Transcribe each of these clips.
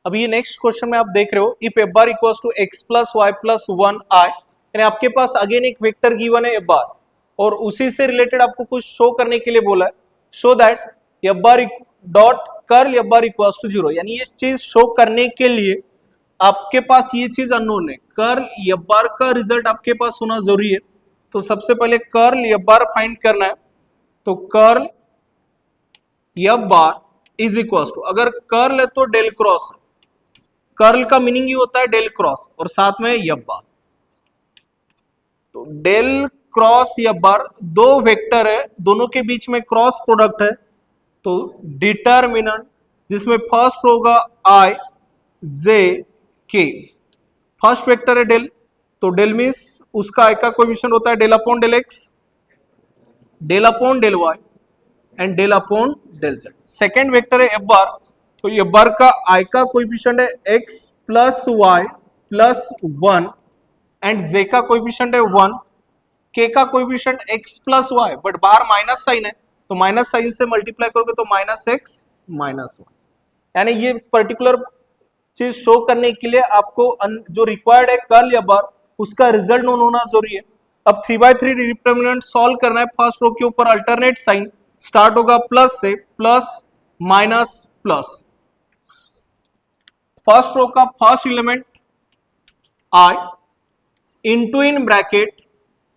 अब ये next question में आप देख रहे हो if F bar equals to X plus Y plus 1 I, यानी आपके पास अगेन एक वेक्टर गिवन है एफ बार और उसी से रिलेटेड आपको कुछ शो करने के लिए बोला है, show that F bar dot curl F bar equals to 0, यानी ये चीज शो करने के लिए आपके पास ये चीज अननोन है, कर्ल एफ बार का रिजल्ट आपके पास होना जरूरी है। तो सबसे पहले कर्ल एफ बार फाइंड करना है, तो curl F bar is equals to, अगर कर्ल है तो डेल क्रॉस है, कर्ल का मीनिंग ही होता है डेल क्रॉस और साथ में एफ बार, तो डेल क्रॉस एफ बार दो वेक्टर है, दोनों के बीच में क्रॉस प्रोडक्ट है, तो डिटर्मिनेंट जिसमें फर्स्ट होगा I J K, first vector है डेल, तो डेल मीन्स उसका आई का कोएफिशिएंट होता है del upon del X, del upon del Y and del upon del Z. Second vector है एफ बार, तो एफ बार का आई का कोएफिशिएंट है X plus Y plus 1 and J का कोएफिशिएंट है 1, के का coefficient X plus Y, but बाहर minus sign है तो माइनस साइन से मल्टीप्लाई करोगे तो माइनस एक्स माइनस 1, यानी ये पर्टिकुलर चीज शो करने के लिए आपको जो रिक्वायर्ड है कर्ल एफ बार उसका रिजल्ट नोन होना जरूरी है। अब 3/3 डिटर्मिनेंट सॉल्व करना है, फर्स्ट रो के ऊपर अल्टरनेट साइन स्टार्ट होगा प्लस से, plus minus plus, first row का first element I into in bracket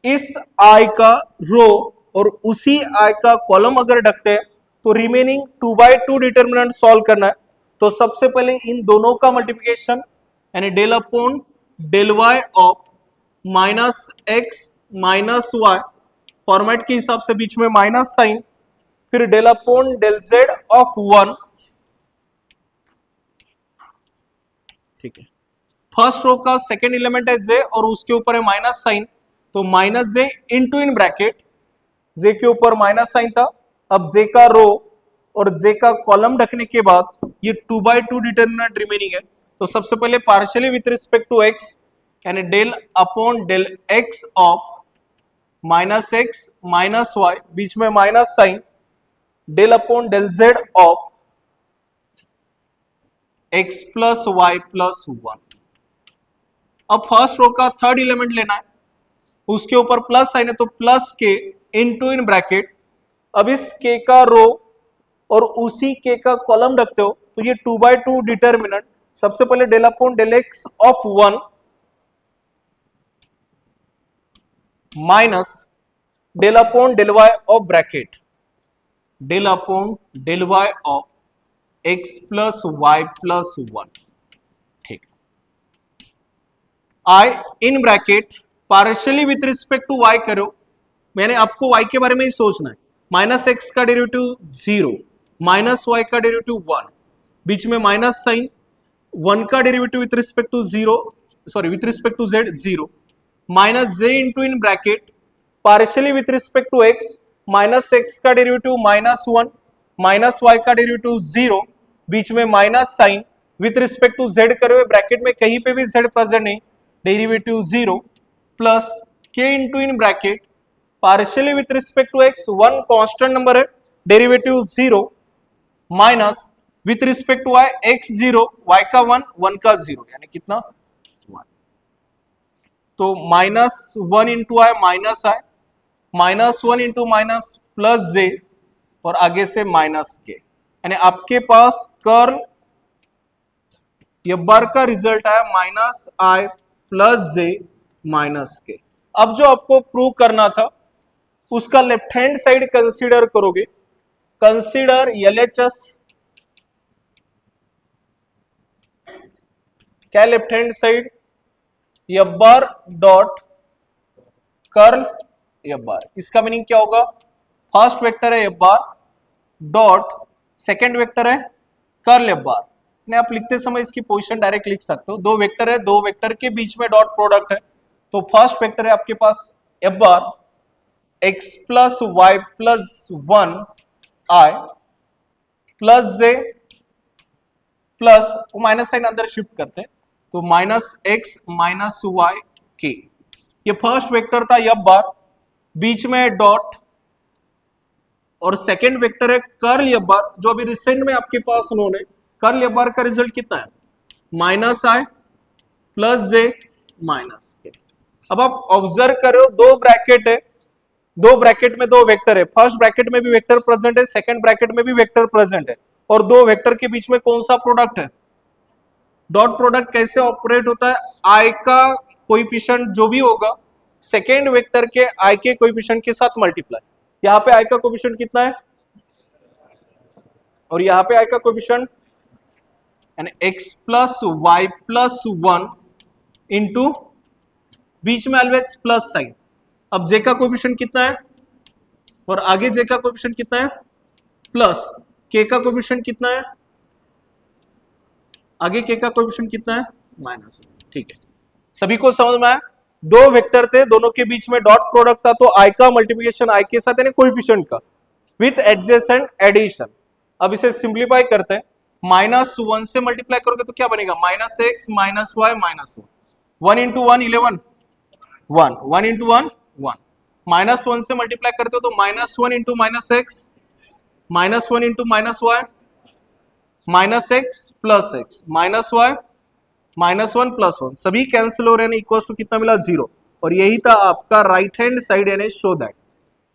इस आई का रो और उसी आई का कॉलम अगर रखते हैं तो रिमेनिंग 2/2 डिटर्मिनेंट सॉल्व करना है। तो सबसे पहले इन दोनों का मल्टीप्लिकेशन यानी del upon del Y of minus X minus Y, format के हिसाब से बीच में माइनस साइन, फिर del upon del Z of 1, ठीक है। फर्स्ट रो का सेकेंड एलिमेंट है जे और उसके ऊपर है माइनस साइन, तो minus J into in bracket, J के ऊपर माइनस साइन था, अब जे का रो और जे का कॉलम रखने के बाद ये 2/2 डिटर्मिनेंट रिमेनिंग है। तो सबसे पहले partially with respect to X यानी del upon del X of minus X minus Y, बीच में minus sign, del upon del Z of X plus Y plus 1। अब फर्स्ट रो का थर्ड एलिमेंट लेना है, उसके ऊपर प्लस साइन है तो प्लस के इनटू इन ब्रैकेट, अब इस के का रो और उसी के का कॉलम रखते हो तो ये 2/2 डिटर्मिनेंट, सबसे पहले del upon del X of 1 minus del upon del Y of bracket, del upon del Y of X plus Y plus 1, ठीक। I in bracket partially with respect to Y करो, मैंने आपको वाई के बारे में ही सोचना है, माइनस एक्स का डेरिवेटिव 0 माइनस वाई का डेरिवेटिव 1, बीच में माइनस साइन, 1 का derivative with respect to 0 sorry with respect to Z 0, minus J into in bracket partially with respect to X, minus X का डेरिवेटिव माइनस 1 माइनस वाई का derivative 0, बीच में minus sign, with respect to Z करे हुए bracket में कहीं पे भी जेड प्रेजेंट नहीं, derivative 0 plus K into in bracket partially with respect to X, 1 constant number है, derivative 0 minus with respect to Y X 0 Y का 1 1 का 0, यानी कितना 1, तो minus 1 into I minus I, minus 1 into minus plus J और आगे से minus के, यानी आपके पास कर्ल एफ बार का रिजल्ट आया माइनस आई प्लस जे माइनस के। अब जो आपको प्रूव करना था उसका लेफ्ट हैंड साइड कंसीडर करोगे, कंसीडर LHS, क्या left hand side F bar dot curl F बार, इसका मीनिंग क्या होगा, फर्स्ट वेक्टर है F bar dot second vector है कर्ल एफ बार, आप लिखते समय इसकी पोजीशन डायरेक्ट लिख सकते हो, दो वेक्टर है, दो वेक्टर के बीच में डॉट प्रोडक्ट है, तो फर्स्ट वेक्टर है आपके पास F bar X plus Y plus 1 I plus J plus वो माइनस साइन अंदर शिफ्ट करते हैं तो minus X minus Y K, ये फर्स्ट वेक्टर था एफ बार, बीच में डॉट, और सेकेंड वेक्टर है कर्ल एफ बार जो अभी रिसेंट में आपके पास उन्होंने कर्ल एफ बार का रिजल्ट कितना है माइनस आई प्लस जे माइनस के। अब आप ऑब्जर्व कर रहे हो दो ब्रैकेट है, दो ब्रैकेट में दो वेक्टर है, फर्स्ट ब्रैकेट में भी वेक्टर प्रेजेंट है, सेकंड ब्रैकेट में भी वेक्टर प्रेजेंट है, और दो वेक्टर के बीच में कौन सा प्रोडक्ट है? डॉट प्रोडक्ट कैसे ऑपरेट होता है? आई का कोएफिशिएंट जो भी होगा सेकेंड वेक्टर के आई के कोएफिशिएंट के साथ मल्टीप्लाई। यहां पे आई का कोएफिशिएंट कितना है और यहां पे आई का कोएफिशिएंट यानी x प्लस वाई प्लस वन इंटू बीच में ऑलवेज प्लस साइन। अब जे का कोएफिशिएंट कितना है और आगे जे का कोएफिशिएंट कितना है? प्लस। के का कोएफिशिएंट कितना है? आगे के का कोएफिशिएंट कितना है? माइनस। ठीक है, सभी को समझ में आया? दो वेक्टर थे, दोनों के बीच में डॉट प्रोडक्ट था, तो आई का मल्टीप्लिकेशन आई के साथ यानी कोएफिशिएंट का विथ एडजेसेंट एडिशन। अब इसे सिंप्लीफाई करते हैं, माइनस वन से मल्टीप्लाई करोगे तो क्या बनेगा? Minus X minus Y minus one, one into one 11, one, one into one one, minus one से मल्टीप्लाई करते हो तो minus one into minus X, minus one into minus Y, minus X plus X, minus Y minus one plus one, सभी cancel हो रहे हैं, equal to कितना मिला? जीरो। और यही था आपका राइट हैंड साइड यानी शो दैट।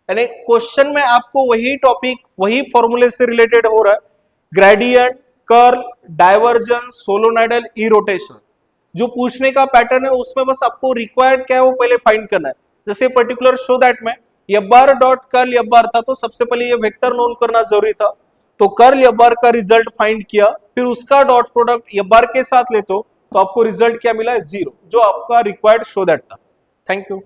यानी क्वेश्चन में आपको वही टॉपिक वही फॉर्मूले से रिलेटेड हो रहा है, ग्रेडियंट, कर्ल, डाइवर्जेंस, सोलोनॉइडल, ई रोटेशन। जो पूछने का पैटर्न है उसमें बस आपको रिक्वायर्ड क्या है वो पहले फाइंड करना है। जैसे पर्टिकुलर शो दैट में F bar dot curl F बार था तो सबसे पहले ये वेक्टर नोन करना जरूरी था, तो कर्ल एफ बार का रिजल्ट फाइंड किया, फिर उसका डॉट प्रोडक्ट एफ बार के साथ लेते हो तो आपको रिजल्ट क्या मिला है? जीरो, जो आपका रिक्वायर्ड शो दैट था। Thank you.